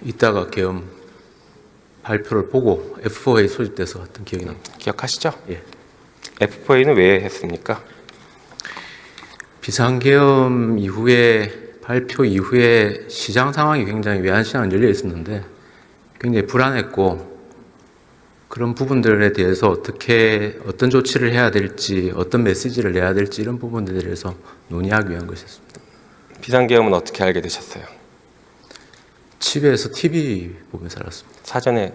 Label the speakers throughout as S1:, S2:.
S1: 이따가 계엄 발표를 보고 F4에 소집돼서 갔던 기억이 납니다.
S2: 기억하시죠?
S1: 예.
S2: F4A는 왜 했습니까?
S1: 비상계엄 이후에 발표 이후에 시장 상황이 굉장히 외환시장은 열려 있었는데 굉장히 불안했고 그런 부분들에 대해서 어떤 조치를 해야 될지 어떤 메시지를 내야 될지 이런 부분들에 대해서 논의하기 위한 것이었습니다.
S2: 비상계엄은 어떻게 알게 되셨어요?
S1: 집에서 TV 보면서 살았습니다.
S2: 사전에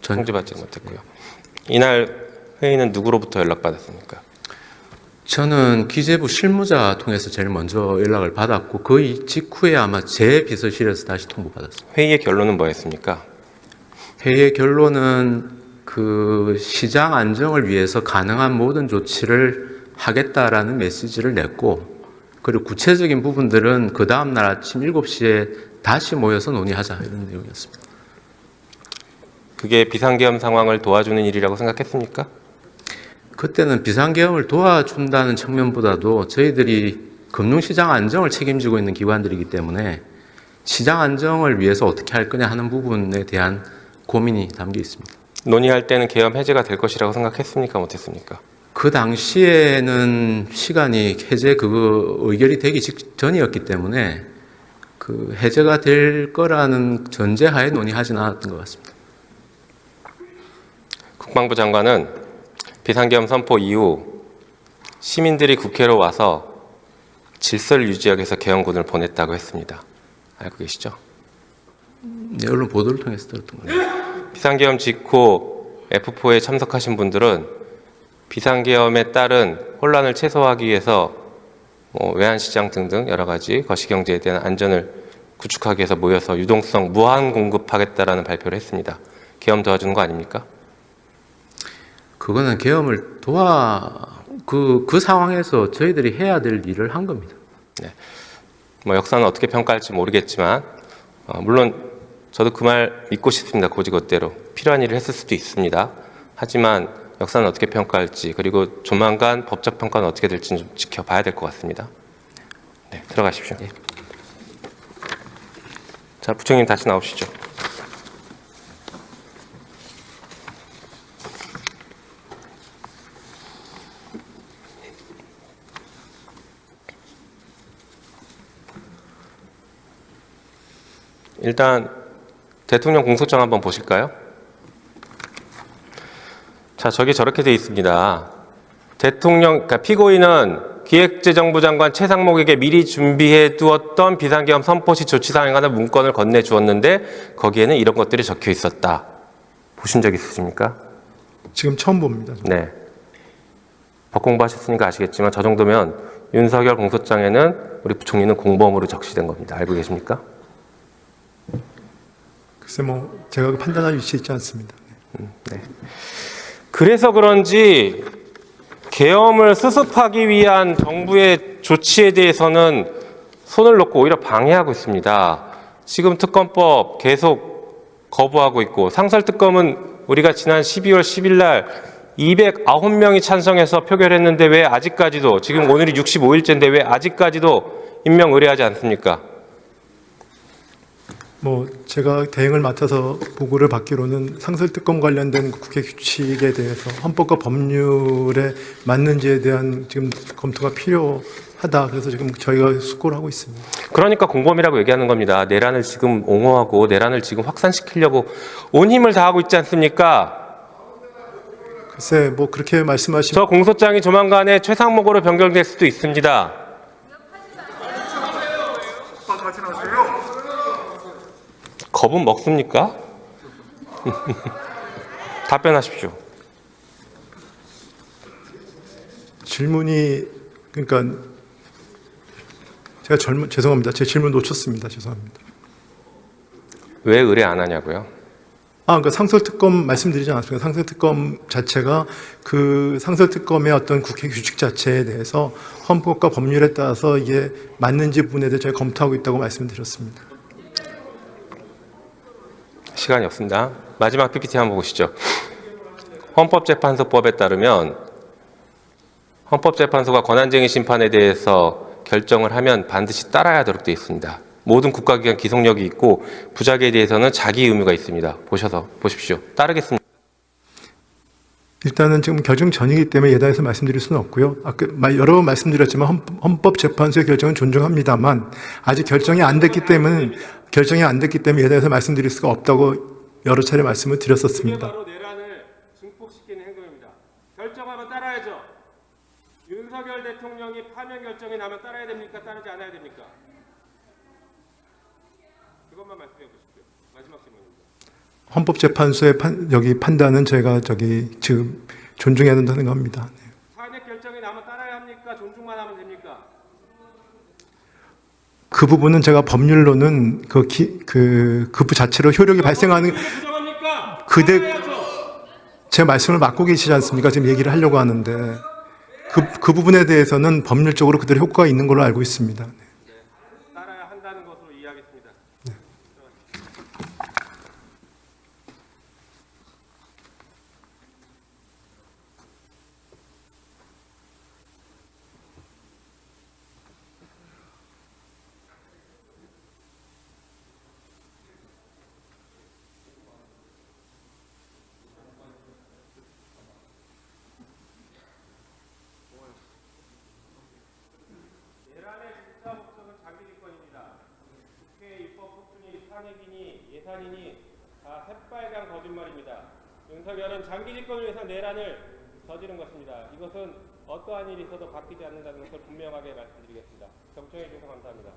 S2: 통지받지 못했고요. 이날 회의는 누구로부터 연락받았습니까?
S1: 저는 기재부 실무자 통해서 제일 먼저 연락을 받았고 그 직후에 아마 제 비서실에서 다시 통보받았습니다.
S2: 회의의 결론은 뭐였습니까?
S1: 회의의 결론은 그 시장 안정을 위해서 가능한 모든 조치를 하겠다라는 메시지를 냈고 그리고 구체적인 부분들은 그 다음날 아침 7시에 다시 모여서 논의하자 이런 내용이었습니다.
S2: 그게 비상계엄 상황을 도와주는 일이라고 생각했습니까?
S1: 그때는 비상계엄을 도와준다는 측면보다도 저희들이 금융시장 안정을 책임지고 있는 기관들이기 때문에 시장 안정을 위해서 어떻게 할 거냐 하는 부분에 대한 고민이 담겨 있습니다.
S2: 논의할 때는 계엄 해제가 될 것이라고 생각했습니까? 못했습니까?
S1: 그 당시에는 시간이 해제 의결이 되기 직전이었기 때문에 그 해제가 될 거라는 전제하에 논의하지는 않았던 것 같습니다.
S2: 국방부 장관은 비상계엄 선포 이후 시민들이 국회로 와서 질서를 유지하기 위해서 계엄군을 보냈다고 했습니다. 알고 계시죠?
S1: 네, 언론 보도를 통해서 들었던 겁니다.
S2: 비상계엄 직후 F4에 참석하신 분들은 비상계엄에 따른 혼란을 최소화하기 위해서 외환시장 등등 여러 가지 거시경제에 대한 안전을 구축하기 위해서 모여서 유동성 무한 공급하겠다라는 발표를 했습니다. 계엄 도와주는 거 아닙니까?
S1: 그거는 계엄을 그 상황에서 저희들이 해야 될 일을 한 겁니다.
S2: 네. 역사는 어떻게 평가할지 모르겠지만 물론 저도 그 말 믿고 싶습니다. 고지것대로 필요한 일을 했을 수도 있습니다. 하지만 역사는 어떻게 평가할지 그리고 조만간 법적 평가는 어떻게 될지 좀 지켜봐야 될 것 같습니다. 네, 들어가십시오.
S1: 예.
S2: 자, 부총님 다시 나오시죠. 일단 대통령 공소장 한번 보실까요? 자, 저기 저렇게 돼 있습니다. 그러니까 피고인은 기획재정부 장관 최상목에게 미리 준비해 두었던 비상계엄 선포 시 조치사항에 관한 문건을 건네주었는데 거기에는 이런 것들이 적혀 있었다. 보신 적 있으십니까?
S3: 지금 처음 봅니다.
S2: 네. 법 공부하셨으니까 아시겠지만 저 정도면 윤석열 공소장에는 우리 부총리는 공범으로 적시된 겁니다. 알고 계십니까?
S3: 글쎄 제가 판단할 위치에 있지 않습니다.
S2: 네. 그래서 그런지 계엄을 수습하기 위한 정부의 조치에 대해서는 손을 놓고 오히려 방해하고 있습니다. 지금 특검법 계속 거부하고 있고 상설특검은 우리가 지난 12월 10일 날 209명이 찬성해서 표결했는데 왜 아직까지도 지금 오늘이 65일째인데 왜 아직까지도 임명 의뢰하지 않습니까?
S3: 제가 대행을 맡아서 보고를 받기로는 상설특검 관련된 국회 규칙에 대해서 헌법과 법률에 맞는지에 대한 지금 검토가 필요하다. 그래서 지금 저희가 숙고를 하고 있습니다.
S2: 그러니까 공범이라고 얘기하는 겁니다. 내란을 지금 옹호하고 내란을 지금 확산시키려고 온 힘을 다하고 있지 않습니까?
S3: 글쎄 그렇게 말씀하시면
S2: 저 공소장이 조만간에 최상목으로 변경될 수도 있습니다. 겁은 먹습니까? 답변하십시오.
S3: 질문이 그러니까 제가 죄송합니다. 제 질문 놓쳤습니다. 죄송합니다.
S2: 왜 의뢰 안 하냐고요?
S3: 그러니까 상설특검 말씀드리지 않았습니까? 상설특검 자체가 그 상설특검의 어떤 국회 규칙 자체에 대해서 헌법과 법률에 따라서 이게 맞는지 부분에 대해 저희가 검토하고 있다고 말씀드렸습니다.
S2: 시간이 없습니다. 마지막 PPT 한번 보시죠. 헌법재판소법에 따르면 헌법재판소가 권한쟁의 심판에 대해서 결정을 하면 반드시 따라야 하도록 되어 있습니다. 모든 국가기관 기속력이 있고 부작위에 대해서는 자기 의무가 있습니다. 보셔서 보십시오. 따르겠습니다.
S3: 일단은 지금 결정 전이기 때문에 예단에서 말씀드릴 수는 없고요. 아까 여러 번 말씀드렸지만 헌법재판소의 결정은 존중합니다만 아직 결정이 안 됐기 때문에 예단에서 말씀드릴 수가 없다고 여러 차례 말씀을
S2: 이게
S3: 드렸었습니다.
S2: 바로 내란을 증폭시키는 행동입니다. 결정하면 따라야죠. 윤석열 대통령이 파면 결정이 나면 따라야 됩니까? 따르지 않아야 됩니까? 그것만 말씀해 보십시오. 마지막 질문입니다.
S3: 헌법재판소의 판단은 제가 지금 존중해야 된다는 생각합니다. 네.
S2: 탄핵 결정이 나면 따라야 합니까? 존중만 하면 됩니까?
S3: 그 부분은 제가 법률로는 그 자체로 효력이 발생하는
S2: 부정합니까?
S3: 그대
S2: 따라야죠.
S3: 제 말씀을 막고 계시지 않습니까? 지금 얘기를 하려고 하는데 그 부분에 대해서는 법률적으로 그대로 효과가 있는 걸로 알고 있습니다. 네.
S2: 따라야 한다는 것으로 이해하겠습니다. 내란의 진짜 목적은 장기 집권입니다. 국회 입법 폭군이 탄핵이니 예산이니 다 새빨간 거짓말입니다. 윤석열은 장기 집권을 위해서 내란을 저지른 것입니다. 이것은 어떠한 일이 있어도 바뀌지 않는다는 것을 분명하게 말씀드리겠습니다. 경청해 주셔서 감사합니다.